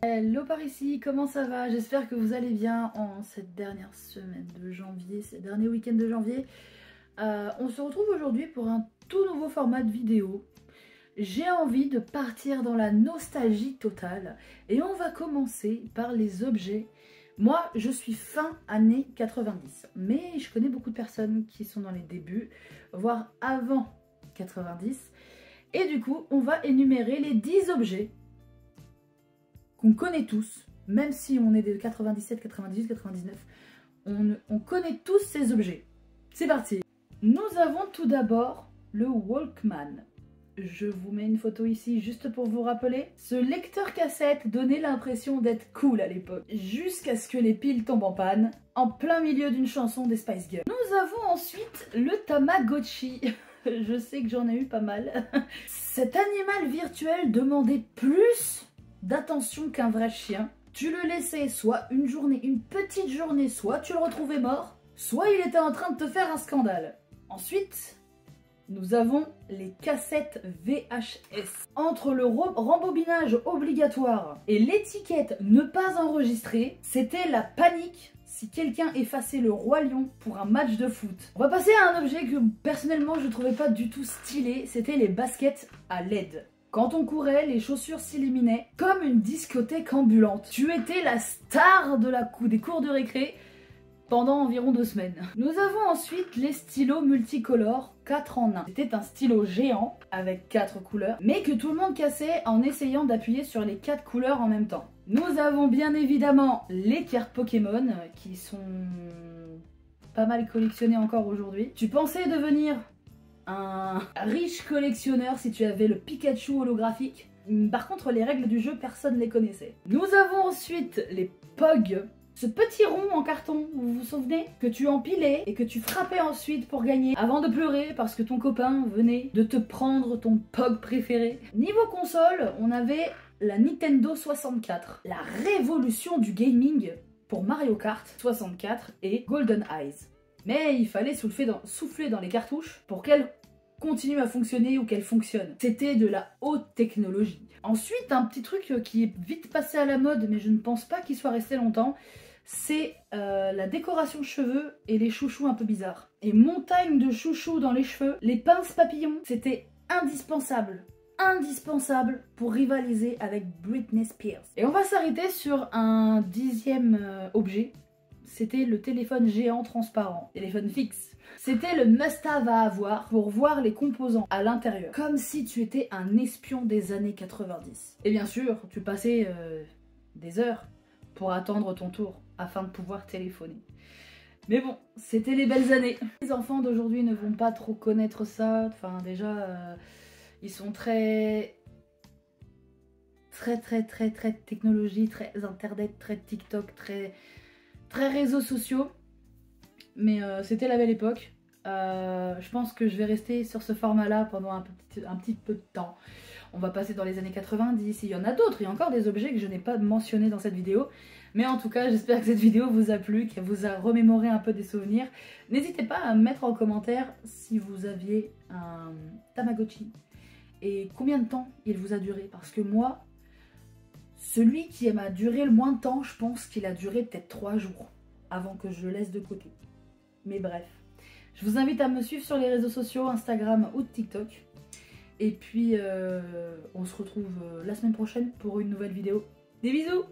Hello par ici, comment ça va? J'espère que vous allez bien en cette dernière semaine de janvier, ces derniers week-ends de janvier. On se retrouve aujourd'hui pour un tout nouveau format de vidéo. J'ai envie de partir dans la nostalgie totale et on va commencer par les objets. Moi, je suis fin années 90, mais je connais beaucoup de personnes qui sont dans les débuts, voire avant 90. Et du coup, on va énumérer les 10 objets qu'on connaît tous, même si on est de 97, 98, 99, on connaît tous ces objets. C'est parti. Nous avons tout d'abord le Walkman. Je vous mets une photo ici juste pour vous rappeler. Ce lecteur cassette donnait l'impression d'être cool à l'époque, jusqu'à ce que les piles tombent en panne, en plein milieu d'une chanson des Spice Girls. Nous avons ensuite le Tamagotchi. Je sais que j'en ai eu pas mal. Cet animal virtuel demandait plus d'attention qu'un vrai chien. Tu le laissais soit une journée, une petite journée, soit tu le retrouvais mort, soit il était en train de te faire un scandale. Ensuite, nous avons les cassettes VHS. Entre le rembobinage obligatoire et l'étiquette ne pas enregistrer, c'était la panique si quelqu'un effaçait le Roi Lion pour un match de foot. On va passer à un objet que personnellement je ne trouvais pas du tout stylé, c'était les baskets à LED. Quand on courait, les chaussures s'illuminaient comme une discothèque ambulante. Tu étais la star de des cours de récré pendant environ 2 semaines. Nous avons ensuite les stylos multicolores 4 en 1. C'était un stylo géant avec 4 couleurs, mais que tout le monde cassait en essayant d'appuyer sur les 4 couleurs en même temps. Nous avons bien évidemment les cartes Pokémon qui sont pas mal collectionnées encore aujourd'hui. Tu pensais devenir un riche collectionneur si tu avais le Pikachu holographique. Par contre, les règles du jeu, personne ne les connaissait. Nous avons ensuite les POG. Ce petit rond en carton, vous vous souvenez? Que tu empilais et que tu frappais ensuite pour gagner, avant de pleurer parce que ton copain venait de te prendre ton POG préféré. Niveau console, on avait la Nintendo 64. La révolution du gaming pour Mario Kart 64 et Golden Eyes. Mais il fallait souffler dans les cartouches pour qu'elles continuent à fonctionner ou qu'elles fonctionnent. C'était de la haute technologie. Ensuite, un petit truc qui est vite passé à la mode, mais je ne pense pas qu'il soit resté longtemps, c'est la décoration cheveux et les chouchous un peu bizarres. Et montagne de chouchous dans les cheveux, les pinces papillons, c'était indispensable. Indispensable pour rivaliser avec Britney Spears. Et on va s'arrêter sur un 10e objet. C'était le téléphone géant transparent, téléphone fixe. C'était le must-have à avoir pour voir les composants à l'intérieur. Comme si tu étais un espion des années 90. Et bien sûr, tu passais des heures pour attendre ton tour afin de pouvoir téléphoner. Mais bon, c'était les belles années. Les enfants d'aujourd'hui ne vont pas trop connaître ça. Enfin déjà, ils sont très technologie, très internet, très TikTok, très réseaux sociaux, mais c'était la belle époque. Je pense que je vais rester sur ce format-là pendant un petit peu de temps. On va passer dans les années 90, il y en a d'autres, il y a encore des objets que je n'ai pas mentionnés dans cette vidéo. Mais en tout cas, j'espère que cette vidéo vous a plu, qu'elle vous a remémoré un peu des souvenirs. N'hésitez pas à me mettre en commentaire si vous aviez un Tamagotchi et combien de temps il vous a duré. Parce que moi, celui qui m'a duré le moins de temps, je pense qu'il a duré peut-être 3 jours avant que je le laisse de côté. Mais bref, je vous invite à me suivre sur les réseaux sociaux, Instagram ou TikTok. Et puis, on se retrouve la semaine prochaine pour une nouvelle vidéo. Des bisous!